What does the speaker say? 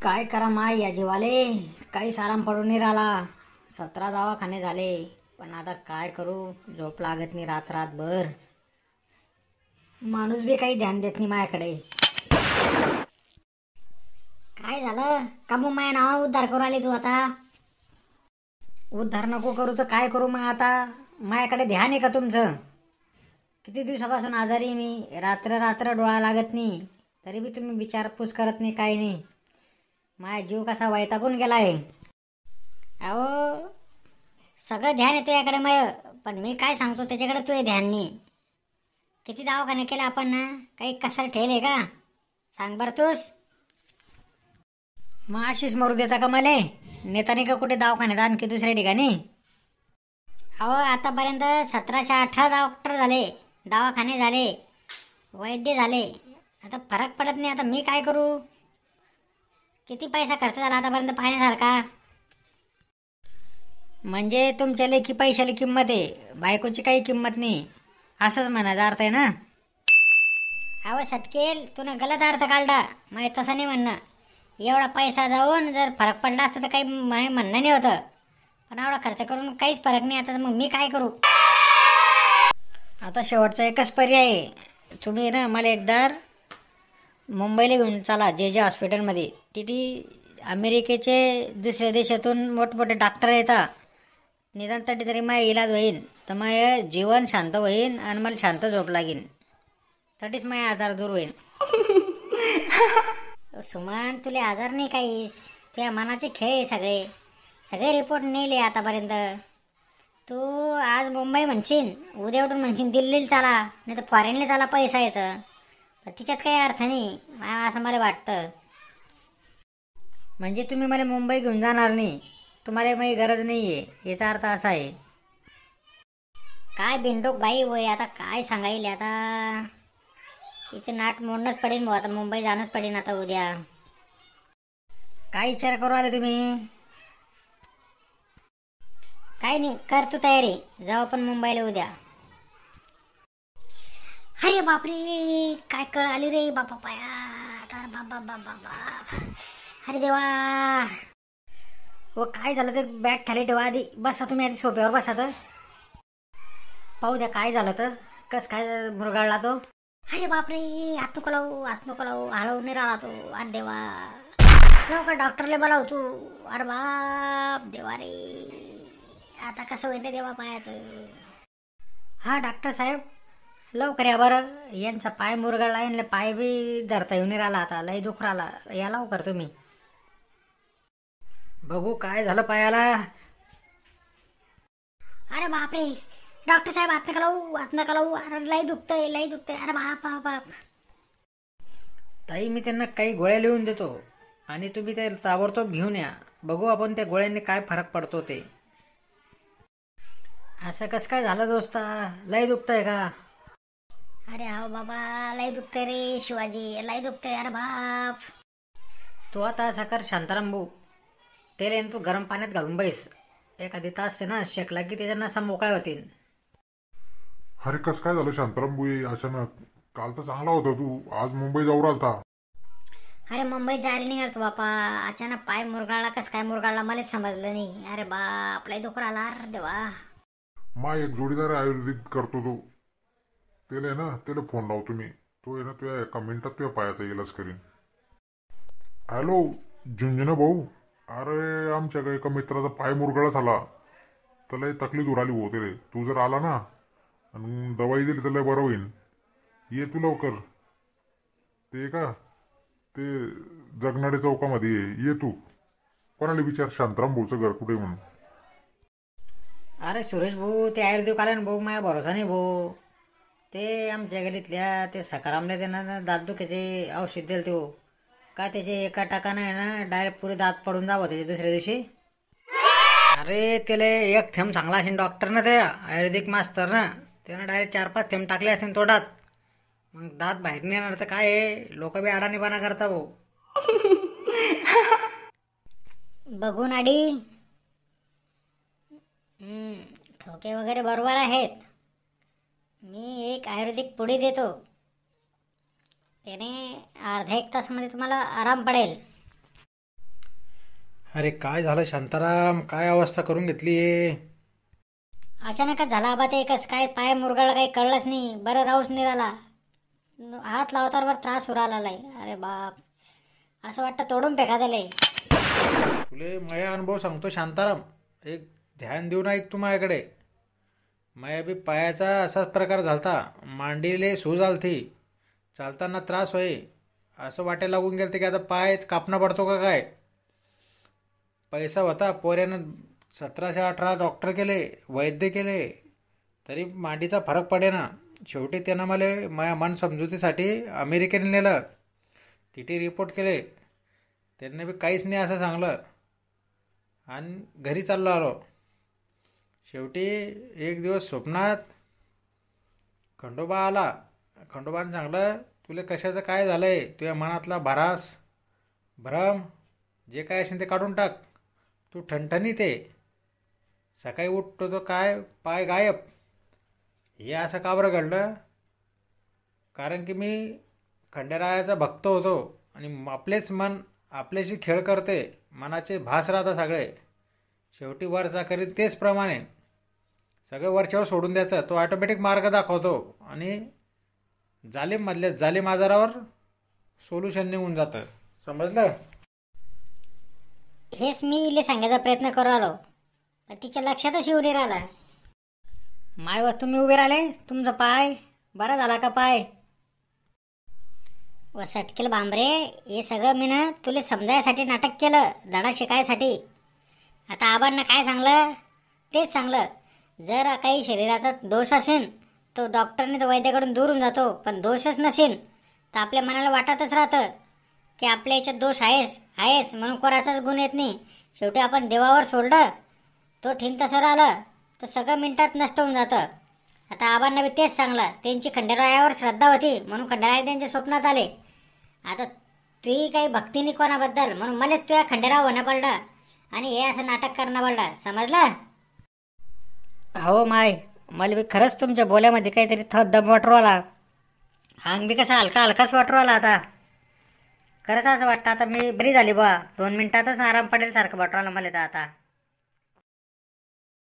काय करा माय या जीवाले, काहीच आराम पडून नाही राहिला. 17 दवाखाने झाले, पण आता काय करू, झोप लागत नाही रात्रभर. माणूस बी काही ध्यान देत नाही माझ्याकडे. काय झालं का मग माझ्या नावावर उद्धार करू आले तू आता? उद्धार नको करू तर काय करू मग आता? माझ्याकडे ध्यान आहे का तुमचं? किती दिवसापासून आजारी मी, रात्र रात्र डोळा लागत नाही, तरी बी तुम्ही विचारपूस करत नाही, काही नाही. माझा जीव कसा वैतागून गेला आहे. अहो सगळं ध्यान आहे तुझ्याकडे मग, पण मी काय सांगतो त्याच्याकडे तुझे ध्यान नाही. किती दवाखाने केले आपण ना, काही कसर ठेल आहे का? सांग बरं तूच. मग अशीच मरू देता का मले? नेताने का कुठे दवाखान्यात आणखी दुसऱ्या ठिकाणी? अहो आतापर्यंत 1718 डॉक्टर झाले, दवाखाने झाले, वैद्य झाले, आता फरक पडत नाही. आता मी काय करू? किती पैसा खर्च झाला आतापर्यंत पाहण्यासारखा. म्हणजे तुमच्या लेखी पैशाला किंमत आहे, बायकोची काही किंमत नाही, असंच म्हणायचा अर्थ आहे ना? अहो सटकेल, तुला गलत अर्थ काढला. माहीत तसं नाही म्हणणं. एवढा पैसा जाऊन जर फरक पडला असता तर काही म्हणणं नाही होतं, पण एवढा खर्च करून काहीच फरक नाही. आता मग मी काय करू? आता शेवटचा एकच पर्याय आहे. तुम्ही ना मला एकदा मुंबईला घेऊन चला, जे हॉस्पिटलमध्ये. तिथे अमेरिकेचे दुसऱ्या देशातून मोठमोठे डॉक्टर येतात. निदान तरी माझा इलाज होईन, तर माझं जीवन शांत होईन आणि मला शांत झोप लागेन, तरीच माझा आजार दूर होईन. सुमन, तुले आजार नाही काहीच, तुझ्या मनाचे खेळ आहे सगळे. सगळे रिपोर्ट नेले आतापर्यंत. तू आज मुंबई म्हणशील, उद्या उठून म्हणशील दिल्लीला चला, नाही तर फॉरेनला चला, पैसा येतं. पण तिच्यात काही अर्थ नाही असं मला वाटतं. म्हणजे तुम्ही मला मुंबई घेऊन जाणार नाही, तुम्हाला माझी गरज नाही आहे, याचा अर्थ असा आहे. काय बिंडोक बाई वय, आता काय सांगाईल. आता तिचं नाट मोडणंच पडेल भाऊ, आता मुंबई जाणंच पडेल आता उद्या. काय विचार करू आले तुम्ही? काय नाही, कर तू तयारी, जाऊ आपण मुंबईला उद्या. अरे बापरे, काय कळ आली रे बापा पाया, बाबा बाबा, अरे देवा. व काय झालं ते बॅग खाली ठेवा आधी, बसा तुम्ही आधी सोप्यावर बसा, तर पाहू द्या काय झालं तर. कस काय मुरगाळला तो? अरे बापरे, हात नको लावू, हळू नाही राहिला तो. अरे देवा, लवकर डॉक्टरला बोलाव तू. अरे बाप देवा रे, आता कसं होईल देवा पायाचं. हा डॉक्टर साहेब, लवकर या बरं, यांचा पाय मुरगळला, यांना पाय बी धरता येऊन राहिला, आता लय दुख राहिला. या लवकर तुम्ही. बघू काय झालं पायाला. अरे बापरे, डॉक्टर साहेब हात नका लावू, अरे लय दुखतंय. अरे बाप. ताई, मी त्यांना काही गोळ्या लिहून देतो आणि तुम्ही ते ताबडतोब घेऊन या. बघू आपण त्या गोळ्यांनी काय फरक पडतो ते. असं कसं काय झालं दोस्ता, लय दुखतंय का? अरे हा बाबा, लय दुखतंय रे शिवाजी, लय दुखतंय. अरे बाप, तू आता असं कर शांताराम भाऊ, तेल तू गरम पाण्यात घालून बैस. एखादी तास ना शेकला की त्याच्या नसा मोकळ्या होतील. अरे कस काय झालं शांताराम बुई अचानक? काल तर चांगला होता तू, आज मुंबई जाऊ राहिलता. अरे मुंबईत जायला निघाल तू बापा, अचानक पाय मुरगाळला. कस काय मुरगाळला मलाच समजलं नाही. अरे बाप, लय दुख राहिला. अरे देवा. मा एक जोडीदार आयुर्वेदिक करतो तो, त्याला ना त्याला फोन लावतो मी. तो आहे ना तुझ्या एका मिनिटात तुझ्या पायाचा इलाज करीन. हॅलो झुंझुना भाऊ, अरे आमच्या एका मित्राचा पाय मुरगळा झाला, त्याला तकलीफ उराली होते रे. तू जर आला ना आणि दवाई दिली त्याला बरं होईल. ये तू लवकर. ते का ते जगनाडे चौकामध्ये ये तू. कोणाला विचार शांताराम भाऊचं घर कुठे म्हणून. अरे सुरेश भाऊ, ते आयुर्वेदिक आले ना भाऊ, माझ्या भरोसा नाही भाऊ. ते आमच्या गलीतल्या ते सकारामने त्यांना दातदुखीचे औषध दिलं ते का, त्याचे एका टाकानं आहे ना डायरेक्ट पुरे दात पडून जावं त्याच्या दुसऱ्या दिवशी. अरे त्याला एक थेंब चांगला असेल डॉक्टर ना, त्या आयुर्वेदिक मास्तर ना, त्यानं डायरेक्ट 4-5 थेंब टाकले असतील तोंडात. मग दात बाहेर नाही येणार तर काय आहे, लोक बी अडाणीपणा करता भाऊ. बघून आडी ठोके वगैरे बरोबर आहेत. मी एक आयुर्वेदिक पुडी देतो, त्याने अर्धा 1 तासामध्ये तुम्हाला आराम पडेल. अरे काय झालं शांताराम, काय अवस्था करून घेतली आहे? अचानकच झाला आबा ते एकच काय पाय मुरगळला काही कळलंच नाही. बरं राहूच नाही राहिला. हात लावतावर त्रास उरालाय. अरे बाप, असं वाटतं तोडून फेका दिलंय. तुले माझा अनुभव सांगतो शांताराम, एक ध्यान देऊन ऐक तू माझ्याकडे. माझ्या बी पायाचा असाच प्रकार झालता. मांडीले सूज आलती, चालताना त्रास होई. असं वाटायला लागून गेलं ते की आता पाय कापणं पडतो का काय. पैसा होता, पोऱ्यानं 1718 डॉक्टर केले, वैद्य केले, तरी मांडीचा फरक पडेना. शेवटी त्यानं मला माझ्या मन समजुतीसाठी अमेरिकेने नेलं. तिथे रिपोर्ट केले, त्यांनी बी काहीच नाही असं सांगलं आणि घरी चाललो आलो. शेवटी एक दिवस स्वप्नात खंडोबा आला. खंडोबाने सांगलं, तुला कशाचं काय झालं आहे, तुझ्या मनातला भरास भ्रम जे काय असेल ते काढून टाक, तू ठणठणीत आहे. सकाळी उठतो तो काय पाय गायब. हे असं का बरं घडलं? कारण की मी खंडेरायाचा भक्त होतो आणि आपलेच मन आपल्याशी खेळ करते, मनाचे भास राहतात सगळे. शेवटी वरचा करीत तेच प्रमाणे सगळं वरच्यावर सोडून द्यायचं. तो ऑटोमॅटिक मार्ग दाखवतो आणि जालीममधल्या जालीम आजारावर सोल्युशन निघून जातं. समजलं? हेच मी इले सांगायचा प्रयत्न करू आलो, पण तिच्या लक्षातच येऊ नाही राहिला. मायवर तुम्ही उभे राहिले, तुमचा पाय बरा झाला का पाय? व सटकेल बांबरे, हे सगळं मी ना तुला समजायसाठी नाटक केलं, धडा शिकायसाठी. आता आबांना काय सांगलं तेच सांगलं. जर काही शरीराचा दोष असेल तो डॉक्टरने तर वैद्याकडून दूर होऊन जातो, पण दोषच नसेल तर आपल्या मनाला वाटतच राहतं की आपल्या याच्यात दोष आहेस म्हणून कोणाचाच गुण येत नाही. शेवटी आपण देवावर सोडलं, तो ठीन तसं राहिलं तर सगळं मिनिटात नष्ट होऊन जातं. आता आबांना बी तेच सांगलं. त्यांची खंडेरायावर श्रद्धा होती म्हणून खंडेराय त्यांच्या स्वप्नात आले. आता तुही काही भक्ती नाही कोणाबद्दल, म्हणून मलाच तुझ्या खंडेराव होणं पडलं आणि हे असं नाटक करणं पडलं. समजलं? हो माय, मला बी खरंच तुमच्या बोल्यामध्ये काहीतरी दम वाटू आला. अंग बी कसा हलकाच वाटू आला. आता खरंच असं वाटतं आता मी बरी झाली बा, 2 मिनिटातच आराम पडेल सारखं वाटू आलं मला तर आता.